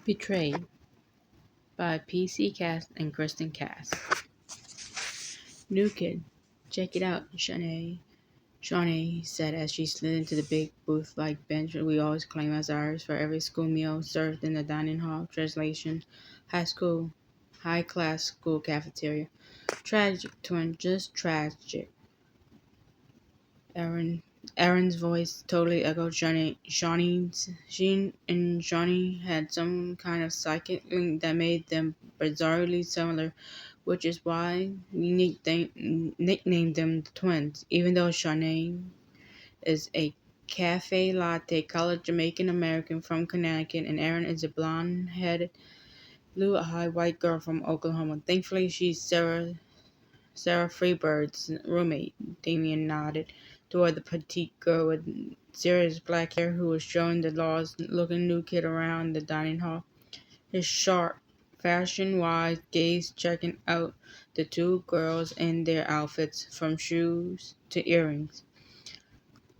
Betrayed by PC Cast and Kristen Cast. New kid, check it out, Shawnee said as she slid into the big booth-like bench we always claim as ours for every school meal served in the dining hall. Translation: high-class school cafeteria. Tragic, twin, just tragic. Aaron, Aaron's voice totally echoed Shawnee's. She and Shawnee had some kind of psychic link that made them bizarrely similar, which is why we nicknamed them the twins. Even though Shawnee is a cafe latte colored Jamaican American from Connecticut, and Aaron is a blonde headed, blue eyed white girl from Oklahoma. Thankfully, she's Sarah Freebird's roommate. Damien nodded toward the petite girl with serious black hair who was showing the lost looking new kid around the dining hall, his sharp, fashion wise gaze checking out the two girls and their outfits from shoes to earrings.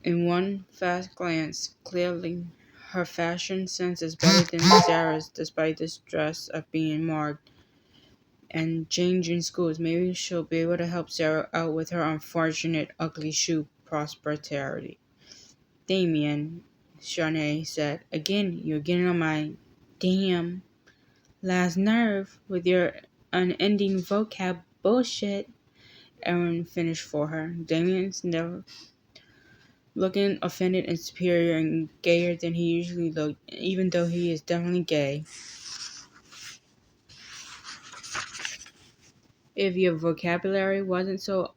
In one fast glance, clearly her fashion sense is better than Sarah's despite the stress of being marked and changing schools. Maybe she'll be able to help Sarah out with her unfortunate ugly shoe prosperity. Damien, Shawnee said, again, you're getting on my damn last nerve with your unending vocab bullshit. Aaron finished for her. Damien's never looking offended and superior and gayer than he usually looked, even though he is definitely gay. If your vocabulary wasn't so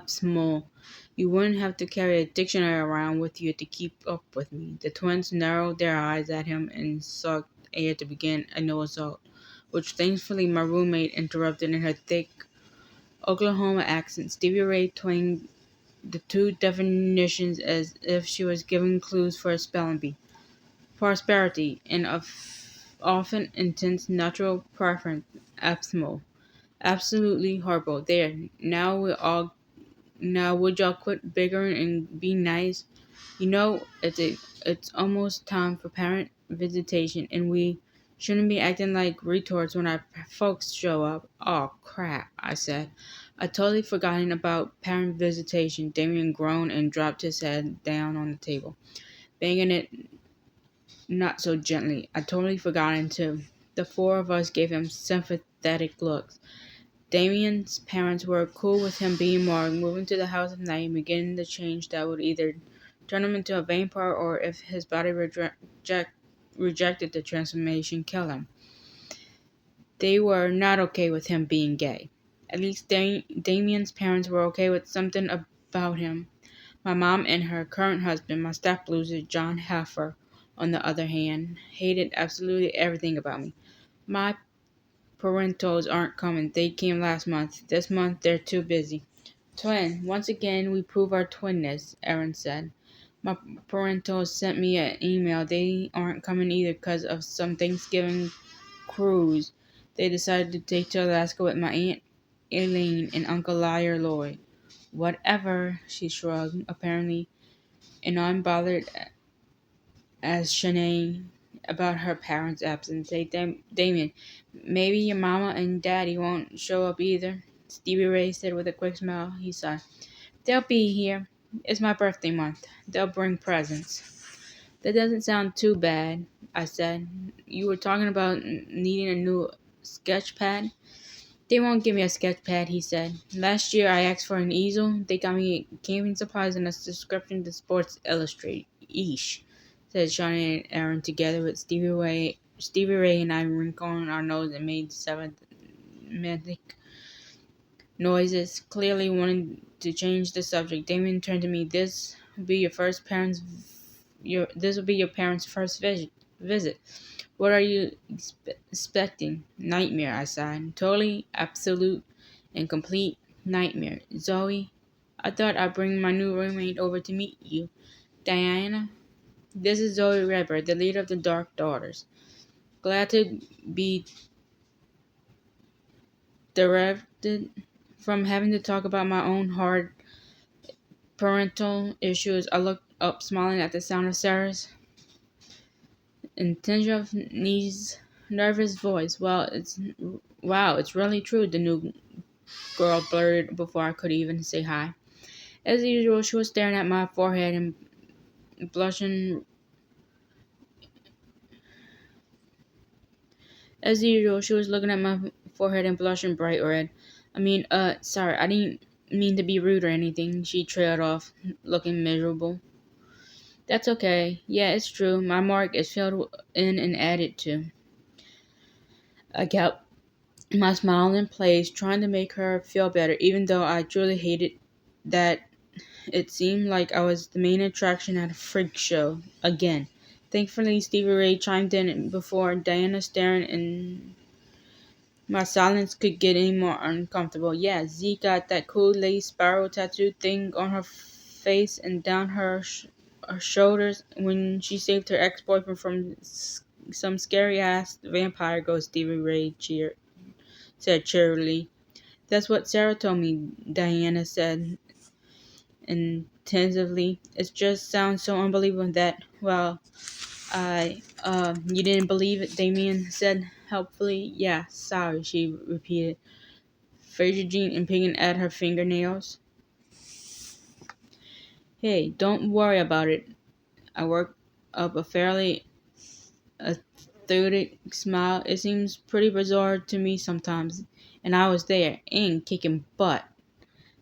small, you wouldn't have to carry a dictionary around with you to keep up with me. The twins narrowed their eyes at him and sucked air to begin a no assault, which thankfully my roommate interrupted in her thick Oklahoma accent. Stevie Ray twanged the two definitions as if she was giving clues for a spelling bee. Prosperity, and of often intense natural preference, abysmal. Absolutely horrible. There, now would y'all quit bickering and be nice? You know, it's almost time for parent visitation, and we shouldn't be acting like retards when our folks show up. Oh crap! I said. I totally forgotten about parent visitation. Damien groaned and dropped his head down on the table, banging it not so gently. I totally forgotten too. The four of us gave him sympathetic looks. Damien's parents were cool with him being Mark, moving to the house at night and beginning the change that would either turn him into a vampire or, if his body rejected the transformation, kill him. They were not okay with him being gay. At least Damien's parents were okay with something about him. My mom and her current husband, my step-loser, John Heffer, on the other hand, hated absolutely everything about me. My parentals aren't coming. They came last month. This month they're too busy. Twin, once again we prove our twinness, Aaron said. My parentals sent me an email. They aren't coming either because of some Thanksgiving cruise they decided to take to Alaska with my Aunt Elaine and Uncle Liar Lloyd. Whatever, she shrugged, apparently and unbothered as Shanae about her parents' absence. Hey, Damien, maybe your mama and daddy won't show up either, Stevie Ray said with a quick smile. He sighed. They'll be here. It's my birthday month. They'll bring presents. That doesn't sound too bad, I said. You were talking about needing a new sketch pad? They won't give me a sketch pad, he said. Last year I asked for an easel. They got me camping supplies and a subscription to Sports Illustrated. Eesh, said Shawnee and Aaron together with Stevie Ray and I wrinkling our nose and made seventh noises, clearly wanting to change the subject. Damien turned to me. This will be your parents' first visit. What are you expecting? Nightmare, I sighed. Totally, absolute, and complete nightmare. Zoe, I thought I'd bring my new roommate over to meet you. Diana, this is Zoe Redbird, the leader of the Dark Daughters. Glad to be derived from having to talk about my own hard parental issues. I looked up, smiling at the sound of Sarah's intention's nervous voice. Wow, it's really true. The new girl blurted before I could even say hi. As usual, she was staring at my forehead and blushing. As usual, she was looking at my forehead and blushing bright red. Sorry, I didn't mean to be rude or anything. She trailed off, looking miserable. That's okay. Yeah, it's true. My mark is filled in and added to. I kept my smile in place, trying to make her feel better, even though I truly hated that it seemed like I was the main attraction at a freak show again. Thankfully, Stevie Ray chimed in before Diana staring and my silence could get any more uncomfortable. Yeah, Z got that cool lace spiral tattoo thing on her face and down her shoulders when she saved her ex-boyfriend from some scary-ass vampire ghost, Stevie Ray said cheerily. That's what Sarah told me, Diana said intensively. It just sounds so unbelievable that, well, you didn't believe it, Damien said helpfully. Yeah, sorry, she repeated, fidgeting and picking at her fingernails. Hey, don't worry about it. I worked up a fairly aesthetic smile. It seems pretty bizarre to me sometimes, and I was there, and kicking butt.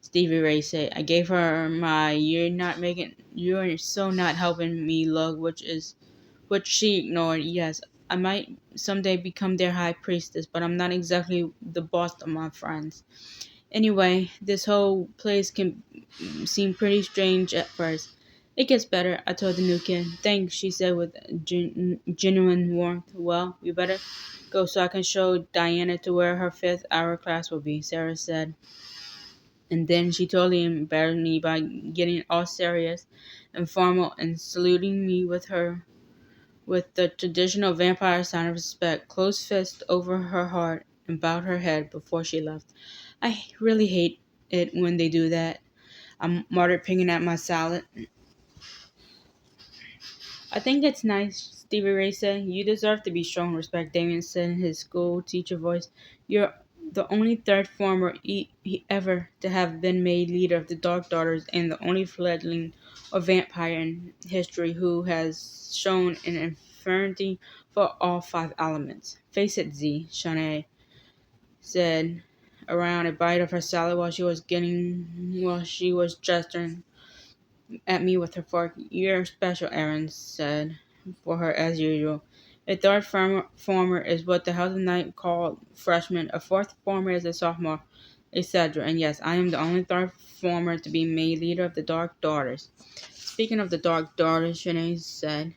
Stevie Ray said. I gave her my you're so not helping me look, which she ignored. Yes, I might someday become their high priestess, but I'm not exactly the boss of my friends. Anyway, this whole place can seem pretty strange at first. It gets better, I told the new kid. Thanks, she said with genuine warmth. Well, we better go so I can show Diana to where her fifth hour class will be, Sarah said. And then she totally embarrassed me by getting all serious and formal and saluting me with the traditional vampire sign of respect, closed fist over her heart, and bowed her head before she left. I really hate it when they do that. I muttered, picking at my salad. I think it's nice, Stevie Ray said. You deserve to be shown respect, Damien said in his school teacher voice. You're the only third former ever to have been made leader of the Dark Daughters and the only fledgling or vampire in history who has shown an affinity for all five elements. Face it, Z, Shanae said around a bite of her salad while she was gesturing at me with her fork. You're special, Aaron said for her as usual. A third former is what the House of Night called freshman, a fourth former is a sophomore, etc. And yes, I am the only third former to be made leader of the Dark Daughters. Speaking of the Dark Daughters, Shanae said,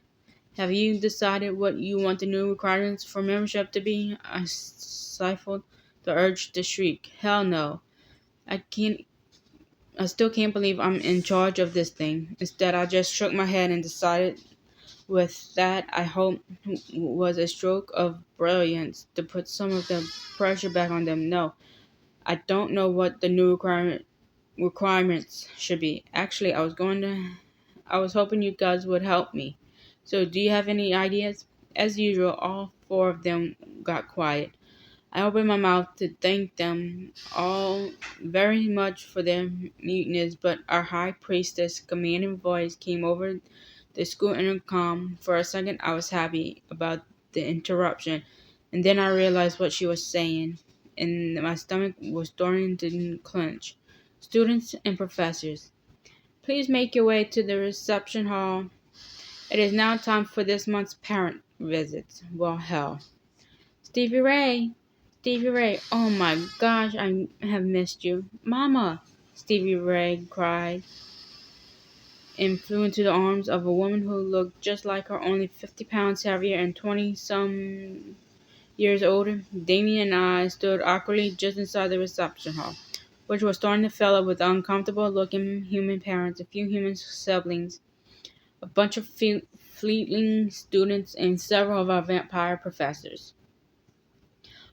have you decided what you want the new requirements for membership to be? I stifled the urge to shriek. Hell no. I can't I still can't believe I'm in charge of this thing. Instead, I just shook my head and decided with that I hope was a stroke of brilliance to put some of the pressure back on them. No, I don't know what the new requirements should be. Actually, I was hoping you guys would help me. So, do you have any ideas? As usual, all four of them got quiet. I opened my mouth to thank them all very much for their muteness, but our high priestess' commanding voice came over the school intercom. For a second, I was happy about the interruption, and then I realized what she was saying, and my stomach was starting to clench. Students and professors, please make your way to the reception hall. It is now time for this month's parent visits. Well, hell. Stevie Ray! Stevie Ray! Oh my gosh, I have missed you. Mama! Stevie Ray cried and flew into the arms of a woman who looked just like her, only 50 pounds heavier and 20 some years older. Damien and I stood awkwardly just inside the reception hall, which was starting to fill up with uncomfortable looking human parents, a few human siblings, a bunch of fleeting students, and several of our vampire professors.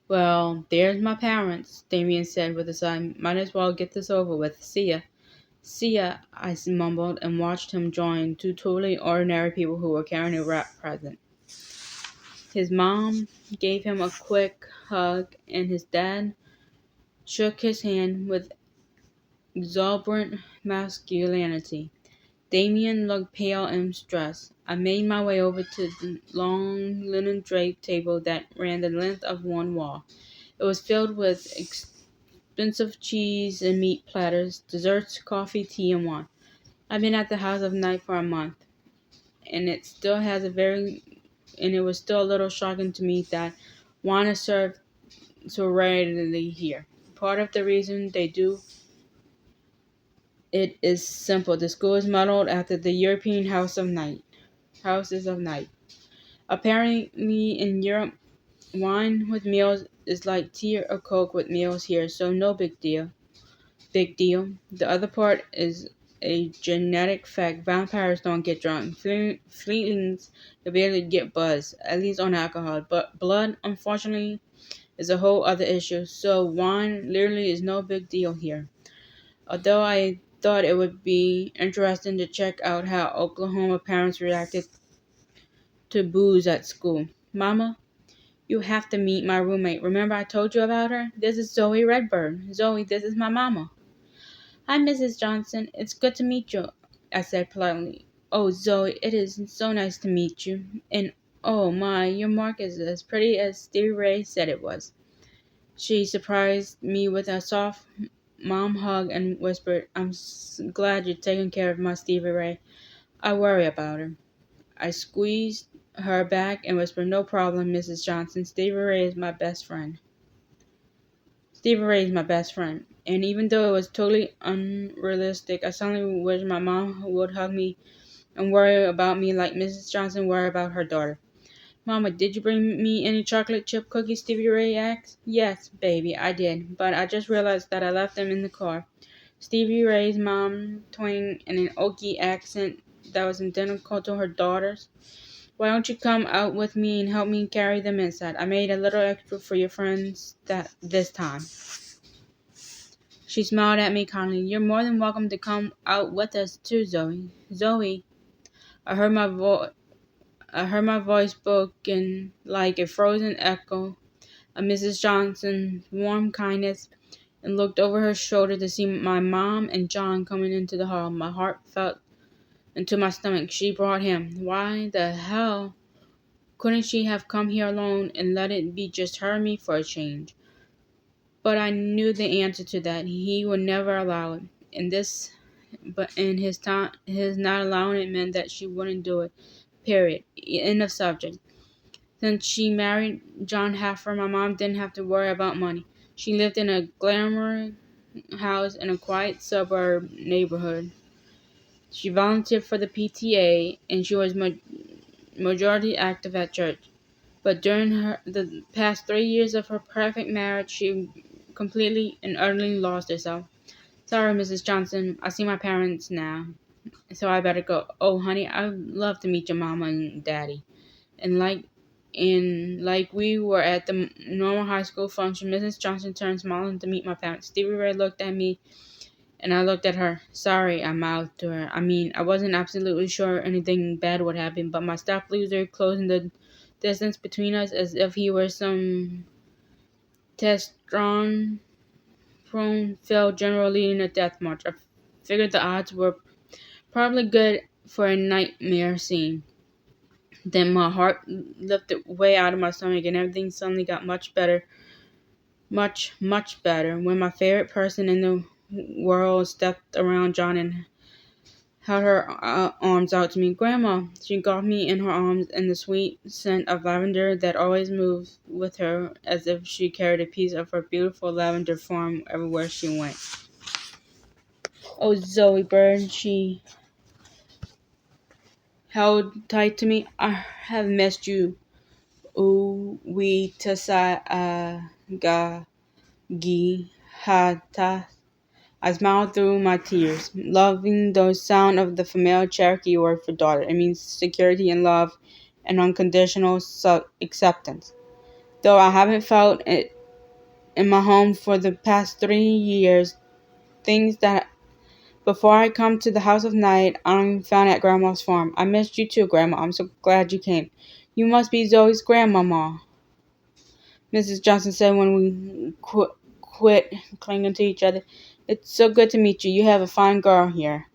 Well, there's my parents, Damien said with a sigh. Might as well get this over with. See ya. See ya, I mumbled and watched him join two totally ordinary people who were carrying a wrap present. His mom gave him a quick hug, and his dad shook his hand with exuberant masculinity. Damien looked pale and stressed. I made my way over to the long linen draped table that ran the length of one wall. It was filled with expensive cheese and meat platters, desserts, coffee, tea, and wine. I've been at the House of Night for a month, and it was still a little shocking to me that wine is served so rarely here. Part of the reason they do it is simple. The school is modeled after the European houses of night. Apparently, in Europe, wine with meals is like tea or coke with meals here, so no big deal. Big deal. The other part is a genetic fact. Vampires don't get drunk. Fleetlings barely get buzzed, at least on alcohol. But blood, unfortunately, is a whole other issue. So wine literally is no big deal here. Although I thought it would be interesting to check out how Oklahoma parents reacted to booze at school. Mama, you have to meet my roommate. Remember I told you about her? This is Zoe Redbird. Zoe, this is my mama. Hi, Mrs. Johnson. It's good to meet you, I said politely. Oh, Zoe, it is so nice to meet you. And oh my, your mark is as pretty as Stevie Ray said it was. She surprised me with a soft mom hug and whispered, glad you're taking care of my Stevie Ray. I worry about her. I squeezed her back and whispered, no problem, Mrs. Johnson. Stevie Ray is my best friend. Stevie Ray is my best friend. And even though it was totally unrealistic, I suddenly wished my mom would hug me and worry about me like Mrs. Johnson worried about her daughter. Mama, did you bring me any chocolate chip cookies? Stevie Ray asked. Yes, baby, I did, but I just realized that I left them in the car. Stevie Ray's mom twanged in an Okie accent that was identical to her daughter's. Why don't you come out with me and help me carry them inside? I made a little extra for your friends this time. She smiled at me kindly. You're more than welcome to come out with us too, Zoe. Zoe, I heard my voice. I heard my voice spoken like a frozen echo of Mrs. Johnson's warm kindness, and looked over her shoulder to see my mom and John coming into the hall. My heart fell into my stomach. She brought him. Why the hell couldn't she have come here alone and let it be just her and me for a change? But I knew the answer to that. He would never allow it. In his not allowing it meant that she wouldn't do it. Period. End of subject. Since she married John Haffer, my mom didn't have to worry about money. She lived in a glamorous house in a quiet suburb neighborhood. She volunteered for the PTA, and she was majority active at church. But during the past 3 years of her perfect marriage, she completely and utterly lost herself. Sorry, Mrs. Johnson, I see my parents now, so I better go. Oh, honey, I'd love to meet your mama and daddy. And like we were at the normal high school function, Mrs. Johnson turned smiling to meet my parents. Stevie Ray looked at me, and I looked at her. Sorry, I mouthed to her. I mean, I wasn't absolutely sure anything bad would happen, but my staff loser closing the distance between us as if he were some testosterone prone failed general leading a death march. I figured the odds were probably good for a nightmare scene. Then my heart lifted way out of my stomach and everything suddenly got much better. Much, much better. When my favorite person in the world stepped around John and held her arms out to me. Grandma! She engulfed me in her arms and the sweet scent of lavender that always moved with her as if she carried a piece of her beautiful lavender form everywhere she went. Oh, Zoe Bird, she held tight to me. I have missed you. Ooh, we tasa ga gi ha ta. I smiled through my tears, loving the sound of the familiar Cherokee word for daughter. It means security and love and unconditional acceptance. Though I haven't felt it in my home for the past 3 years, things that before I come to the House of Night, I'm found at Grandma's farm. I missed you too, Grandma. I'm so glad you came. You must be Zoe's grandmama, Mrs. Johnson said when we quit clinging to each other. It's so good to meet you. You have a fine girl here.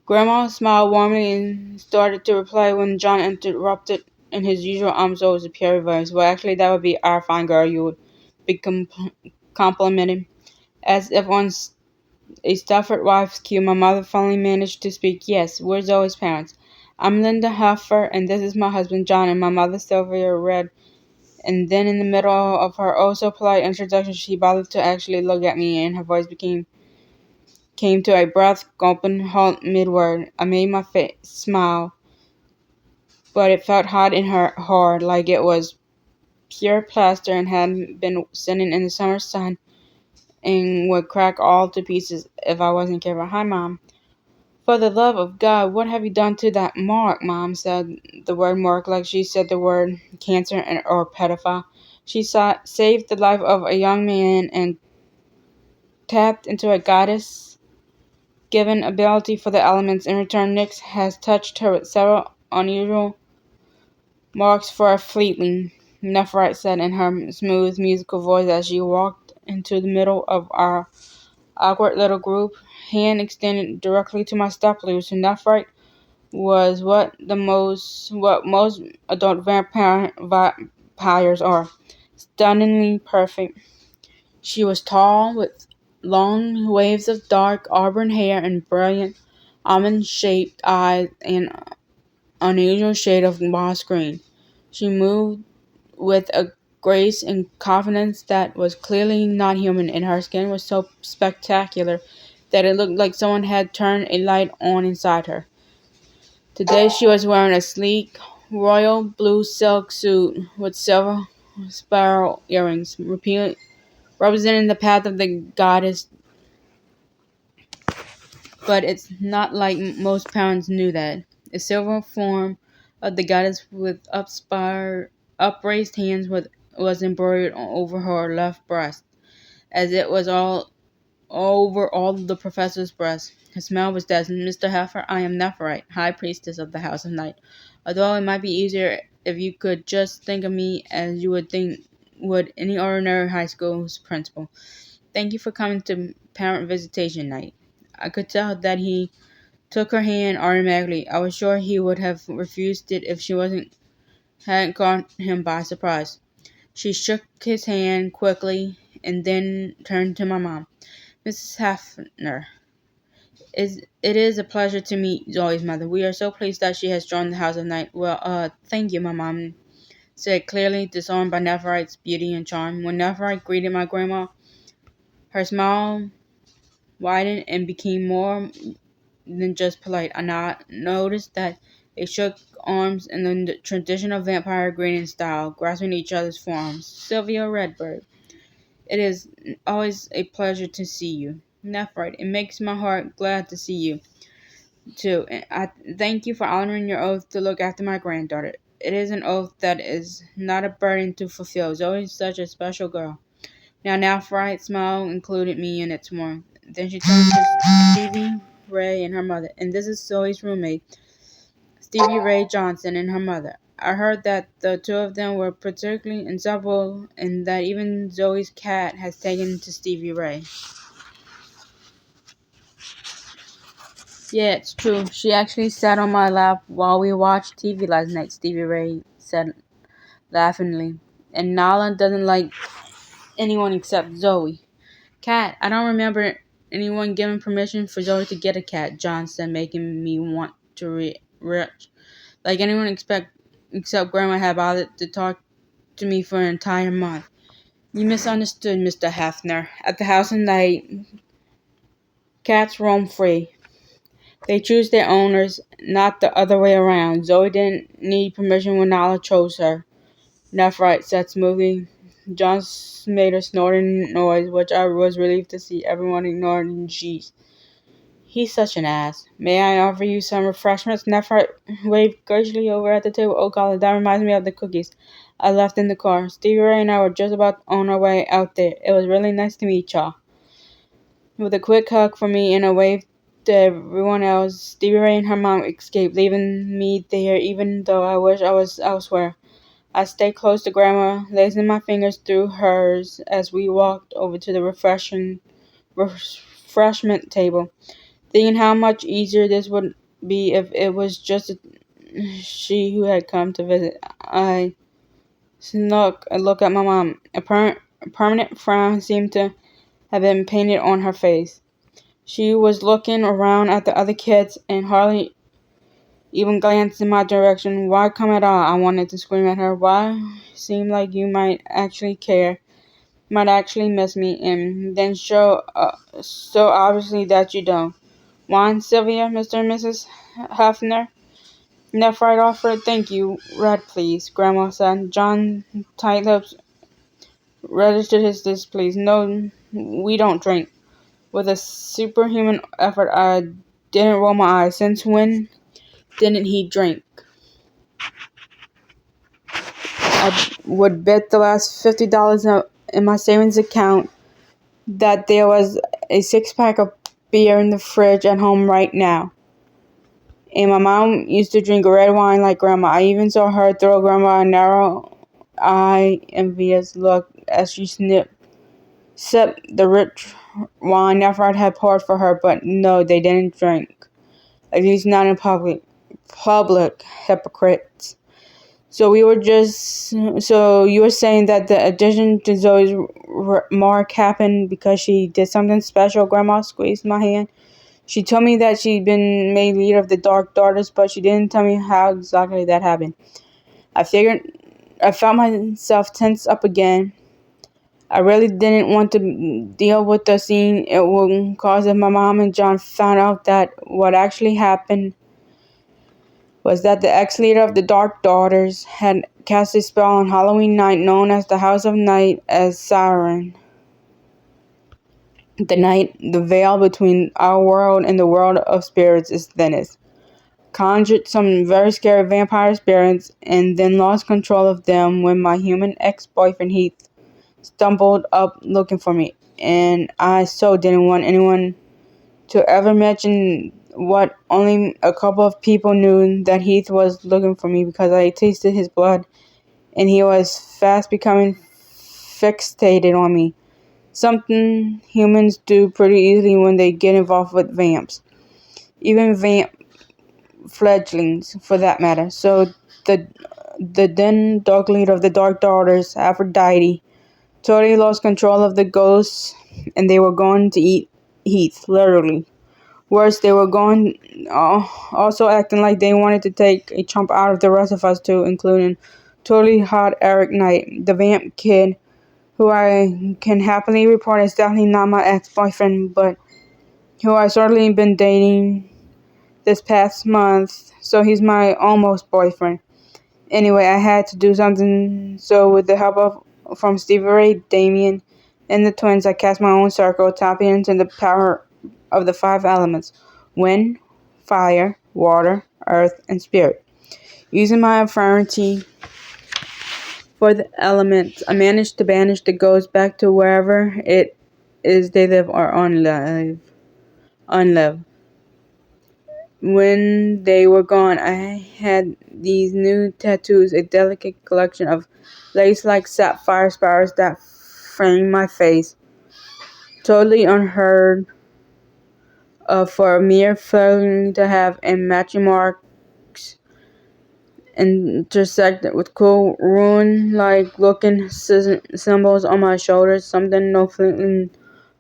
Grandma smiled warmly and started to reply when John interrupted in his usual almost superior voice. Well, actually, that would be our fine girl you would be complimenting. As if on a Stafford wife's cue, my mother finally managed to speak. Yes, we're Zoe's parents. I'm Linda Heffer, and this is my husband John, and my mother Sylvia read. And then, in the middle of her oh so polite introduction, she bothered to actually look at me, and her voice came to a breath gulping halt mid-word. I made my face smile, but it felt hot in her heart, like it was pure plaster and hadn't been sitting in the summer sun and would crack all to pieces if I wasn't careful. Hi, Mom. For the love of God, what have you done to that Mark? Mom said the word Mark like she said the word cancer or pedophile. She saved the life of a young man and tapped into a goddess given ability for the elements. In return, Nyx has touched her with several unusual marks for a fleetling, Nephrite said in her smooth musical voice as she walked into the middle of our awkward little group, hand extended directly to my stepladder. Nephrite was what most adult vampires are. Stunningly perfect. She was tall, with long waves of dark auburn hair and brilliant almond-shaped eyes and unusual shade of moss green. She moved with a grace and confidence that was clearly not human, and her skin was so spectacular that it looked like someone had turned a light on inside her. Today she was wearing a sleek, royal blue silk suit with silver spiral earrings, representing the path of the goddess, but it's not like most parents knew that. A silver form of the goddess with upraised hands was embroidered over her left breast, as it was all over all of the professor's breasts. His smile was dazzling. Mr. Heffer, I am Nephite, High Priestess of the House of Night. Although it might be easier if you could just think of me as you would any ordinary high school's principal. Thank you for coming to parent visitation night. I could tell that he took her hand automatically. I was sure he would have refused it if she hadn't caught him by surprise. She shook his hand quickly and then turned to my mom. Mrs. Hafner, it is a pleasure to meet Zoe's mother. We are so pleased that she has joined the House of Night. Well, thank you, my mom said, clearly disarmed by Nephrite's beauty and charm. When Nephrite greeted my grandma, her smile widened and became more than just polite. I noticed that they shook arms in the traditional vampire greeting style, grasping each other's forearms. Sylvia Redbird, it is always a pleasure to see you. Nephrite, it makes my heart glad to see you, too. And I thank you for honoring your oath to look after my granddaughter. It is an oath that is not a burden to fulfill. Zoe is such a special girl. Now, Nephrite smile included me in its warmth. Then she turned to Stevie Ray and her mother. And this is Zoe's roommate, Stevie Ray Johnson, and her mother. I heard that the two of them were particularly inseparable and that even Zoe's cat has taken to Stevie Ray. Yeah, it's true. She actually sat on my lap while we watched TV last night, Stevie Ray said laughingly. And Nala doesn't like anyone except Zoe. Cat, I don't remember anyone giving permission for Zoe to get a cat, John said, making me want to retch. Like anyone except Grandma had bothered to talk to me for an entire month. You misunderstood, Mr. Hafner. At the house at night, cats roam free. They choose their owners, not the other way around. Zoe didn't need permission when Nala chose her. Nephrite said smoothly. John made a snorting noise, which I was relieved to see everyone ignoring. He's such an ass. May I offer you some refreshments? Nephrite waved graciously over at the table. Oh, golly, that reminds me of the cookies I left in the car. Stevie Ray and I were just about on our way out there. It was really nice to meet y'all. With a quick hug for me and a wave to everyone else. Stevie Ray and her mom escaped, leaving me there even though I wish I was elsewhere. I stayed close to Grandma, lacing my fingers through hers as we walked over to the refreshment table, thinking how much easier this would be if it was just she who had come to visit. I snuck a look at my mom. A permanent frown seemed to have been painted on her face. She was looking around at the other kids and hardly even glanced in my direction. Why come at all? I wanted to scream at her. Why seem like you might actually care, might actually miss me, and then show so obviously that you don't. Wine, Sylvia, Mr. and Mrs. Hefner? Nephrite offered. Thank you. Red, please, Grandma said. John, tight lips, registered his displeasure. No, we don't drink. With a superhuman effort, I didn't roll my eyes. Since when didn't he drink? I would bet the last $50 in my savings account that there was a six-pack of beer in the fridge at home right now. And my mom used to drink red wine like Grandma. I even saw her throw Grandma a narrow-eyed, envious look as she sipped the rich wine Nephrite had poured for her. But no, they didn't drink. At least not in public. Public hypocrites. So you were saying that the addition to Zoe's mark happened because she did something special? Grandma squeezed my hand. She told me that she'd been made leader of the Dark Daughters, but she didn't tell me how exactly that happened. I felt myself tense up again. I really didn't want to deal with the scene it would cause if my mom and John found out that what actually happened was that the ex-leader of the Dark Daughters had cast a spell on Halloween night known as the House of Night as Siren. The night the veil between our world and the world of spirits is thinnest. Conjured some very scary vampire spirits and then lost control of them when my human ex-boyfriend Heath stumbled up looking for me. And I so didn't want anyone to ever mention what only a couple of people knew, that Heath was looking for me because I tasted his blood and he was fast becoming fixated on me. Something humans do pretty easily when they get involved with vamps. Even vamp fledglings, for that matter. So the then dark leader of the Dark Daughters, Aphrodite, totally lost control of the ghosts and they were going to eat Heath, literally. Worse, they were also acting like they wanted to take a chunk out of the rest of us too, including totally hot Eric Knight, the vamp kid, who I can happily report is definitely not my ex-boyfriend, but who I certainly been dating this past month, so he's my almost boyfriend. Anyway, I had to do something, so with the help from Stevie Ray, Damien, and the twins, I cast my own circle, tapping into the power of the five elements: wind, fire, water, earth, and spirit. Using my affinity for the elements, I managed to banish the ghosts back to wherever it is they live or unlive. When they were gone, I had these new tattoos, a delicate collection of lace-like sapphire spirals that framed my face. Totally unheard of for a mere feeling to have, and matching marks intersected with cool rune-like looking symbols on my shoulders, something no fleeting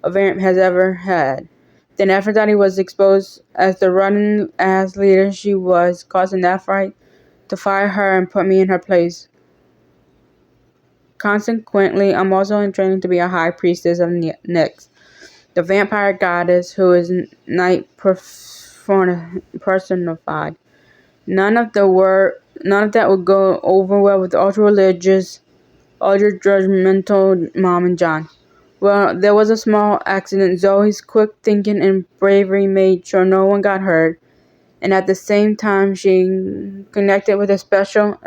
vamp has ever had. Then Aphrodite was exposed as the running-ass leader she was, causing Nephrite to fire her and put me in her place. Consequently, I'm also in training to be a high priestess of Nyx, the vampire goddess who is night personified. None of that would go over well with ultra-religious, ultra-judgmental Mom and John. Well, there was a small accident. Zoe's quick thinking and bravery made sure no one got hurt, and at the same time she connected with a special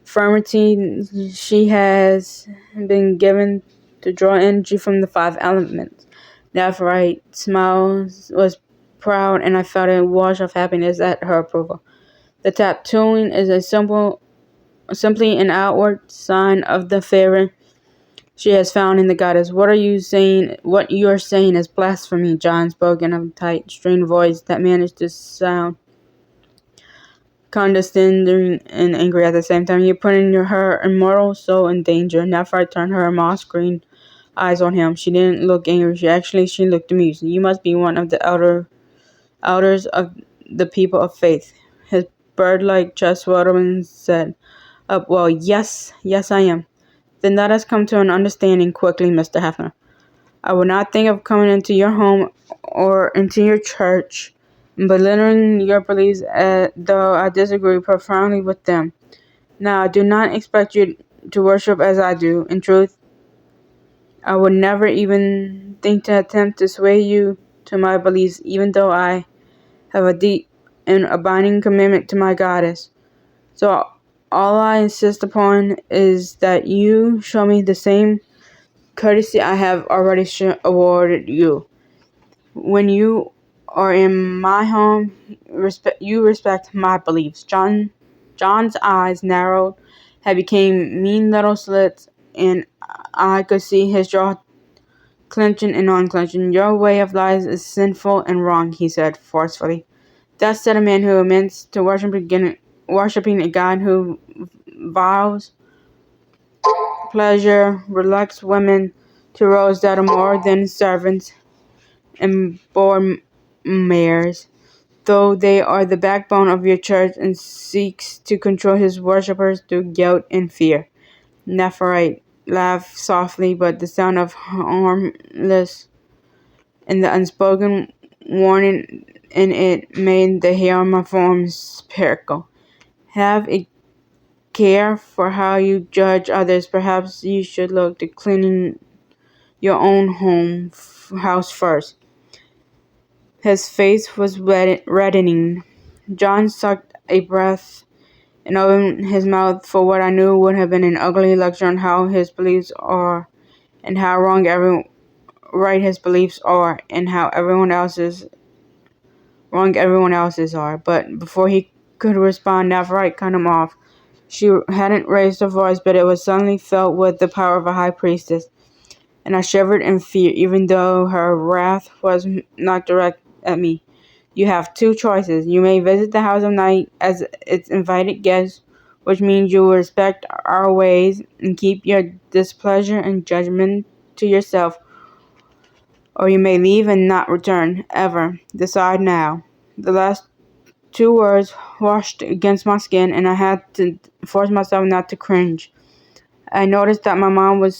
infirmity she has been given to draw energy from the five elements. Nephthite smile was proud, and I felt a wash of happiness at her approval. The tattooing is simply an outward sign of the favor she has found in the goddess. What are you saying? What you are saying is blasphemy, John spoke in a tight, strained voice that managed to sound condescending and angry at the same time. You're putting her immortal soul in danger. Nephthite turned her moss green eyes on him. She didn't look angry. She looked amused. You must be one of the elders of the people of faith. His bird-like chest swelled and said, "Up, well, yes, I am." "Then let us come to an understanding quickly, Mr. Hefner. I would not think of coming into your home or into your church and belittling your beliefs, though I disagree profoundly with them. Now, I do not expect you to worship as I do. In truth, I would never even think to attempt to sway you to my beliefs, even though I have a deep and abiding commitment to my goddess. So all I insist upon is that you show me the same courtesy I have already awarded you. When you are in my home, you respect my beliefs." John's eyes narrowed, had become mean little slits, and I could see his jaw clenching and unclenching. "Your way of life is sinful and wrong," he said forcefully. "Thus said a man who admits to worshiping a God who vows pleasure, relucts women to roles that are more than servants, and bore mares, though they are the backbone of your church, and seeks to control his worshippers through guilt and fear." Nephthite laughed softly, but the sound of harmless and the unspoken warning in it made the hair on my forearms prickle. "Have a care for how you judge others. Perhaps you should look to cleaning your own house first." His face was reddening. John sucked a breath and opened his mouth for what I knew would have been an ugly lecture on how his beliefs are, and how right his beliefs are, and how everyone else's are. But before he could respond, Nephthite cut him off. She hadn't raised her voice, but it was suddenly filled with the power of a high priestess, and I shivered in fear, even though her wrath was not direct at me. "You have two choices. You may visit the House of Night as its invited guest, which means you will respect our ways and keep your displeasure and judgment to yourself, or you may leave and not return, ever. Decide now." The last two words washed against my skin, and I had to force myself not to cringe. I noticed that my mom was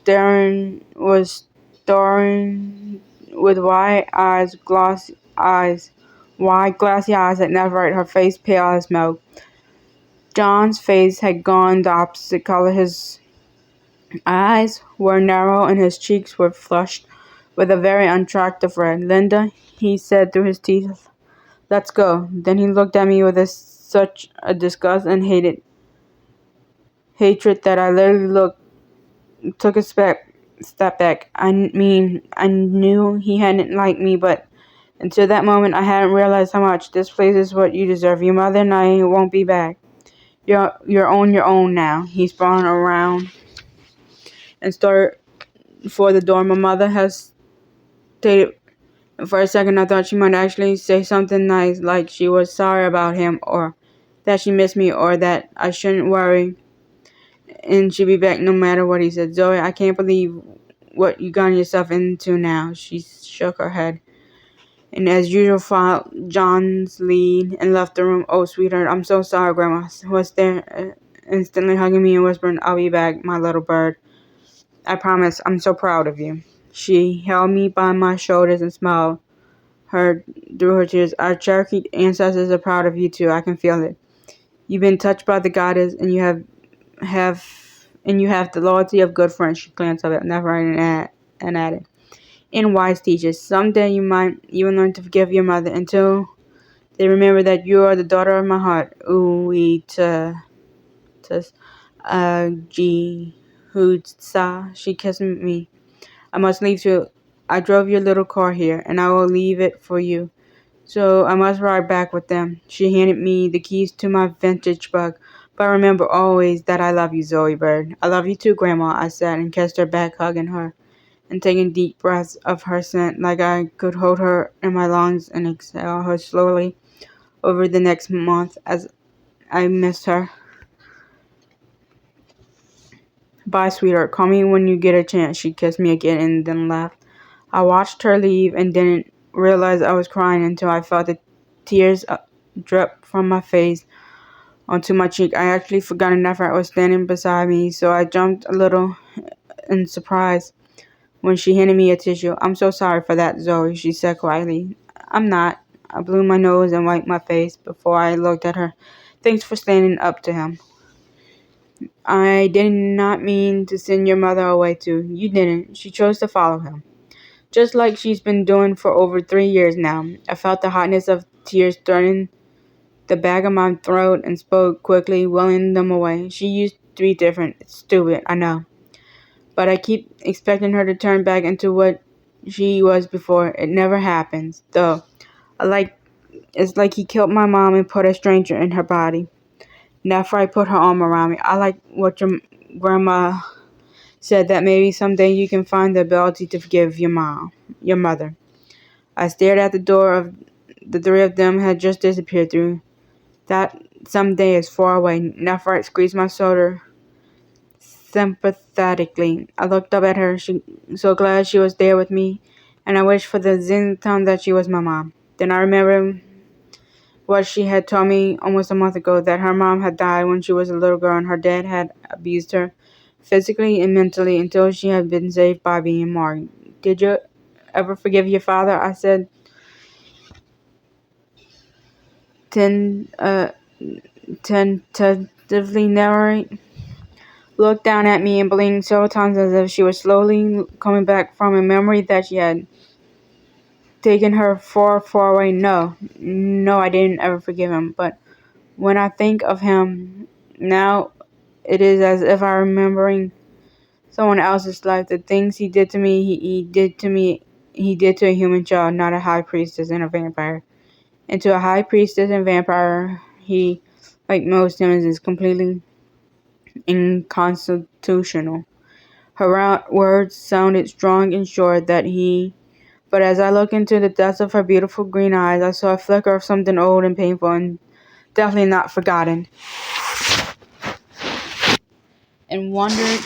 staring with wide glassy eyes at Nephthite, her face pale as milk. John's face had gone the opposite color. His eyes were narrow and his cheeks were flushed with a very unattractive red. "Linda," he said through his teeth, "let's go." Then he looked at me with such a disgust and hatred that I literally took a step back. I mean, I knew he hadn't liked me, but until that moment I hadn't realized how much. "This place is what you deserve. Your mother and I won't be back. You're on your own now." He spun around and started for the door. My mother hesitated. For a second I thought she might actually say something nice, like she was sorry about him, or that she missed me, or that I shouldn't worry and she'd be back no matter what he said. "Zoe, I can't believe what you got yourself into now." She shook her head, and as usual followed John's lead and left the room. "Oh, sweetheart, I'm so sorry." Grandma was there, instantly hugging me and whispering, "I'll be back, my little bird. I promise. I'm so proud of you." She held me by my shoulders and smiled through her tears. "Our Cherokee ancestors are proud of you too. I can feel it. You've been touched by the goddess, and have you have the loyalty of good friends." She glanced up at Nephthite and added, "And wise teachers. Someday you might even learn to forgive your mother. Until they remember that you are the daughter of my heart. Uita tus Hutsa." She kissed me. "I must leave too. I drove your little car here, and I will leave it for you. So I must ride back with them. She handed me the keys to my vintage bug. But remember always that I love you, Zoe Bird. I love you too, Grandma, I said and kissed her back, hugging her and taking deep breaths of her scent like I could hold her in my lungs and exhale her slowly over the next month as I missed her. Bye, sweetheart. Call me when you get a chance. She kissed me again and then laughed. I watched her leave and didn't realize I was crying until I felt the tears drip from my face onto my cheek. I actually forgot Nefrat was standing beside me, so I jumped a little in surprise when she handed me a tissue. I'm so sorry for that, Zoe, she said quietly. I'm not. I blew my nose and wiped my face before I looked at her. Thanks for standing up to him. I did not mean to send your mother away too. You didn't. She chose to follow him. Just like she's been doing for over 3 years now. I felt the hotness of tears threatening the back of my throat and spoke quickly, willing them away. She used to be different. It's stupid, I know. But I keep expecting her to turn back into what she was before. It never happens, though. It's like he killed my mom and put a stranger in her body. Nephrite put her arm around me. I like what your grandma said, that maybe someday you can find the ability to forgive your mother. I stared at the door of the three of them had just disappeared through. That someday is far away. Nephrite squeezed my shoulder sympathetically. I looked up at her, so glad she was there with me, and I wished for the zen time that she was my mom. Then I remembered what she had told me almost a month ago, that her mom had died when she was a little girl and her dad had abused her physically and mentally until she had been saved by being Marty. Did you ever forgive your father? I said, ten, uh, tentatively narrate. Looked down at me and blinked several times as if she was slowly coming back from a memory that she had taken her far, far away. No, I didn't ever forgive him. But when I think of him now, it is as if I'm remembering someone else's life. The things he did to me, he did to me, he did to a human child, not a high priestess and a vampire. And to a high priestess and vampire, he, like most humans, is completely inconstitutional. Her words sounded strong and sure but as I looked into the depths of her beautiful green eyes, I saw a flicker of something old and painful and definitely not forgotten, and wondered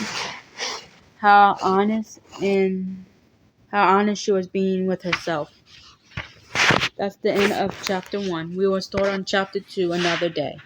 how honest and how honest she was being with herself. That's the end of chapter 1. We will start on chapter 2 another day.